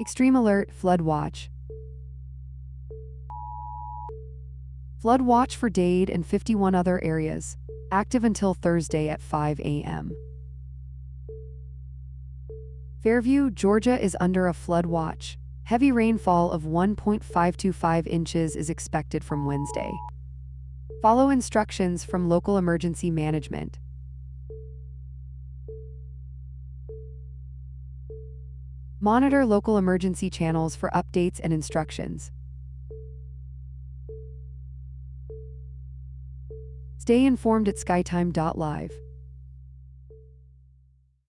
Extreme alert, flood watch. Flood watch for Dade and 51 other areas, active until Thursday at 5 a.m. Fairview, Georgia is under a flood watch. Heavy rainfall of 1.525 inches is expected from Wednesday. Follow instructions from local emergency management. Monitor local emergency channels for updates and instructions. Stay informed at skytime.live.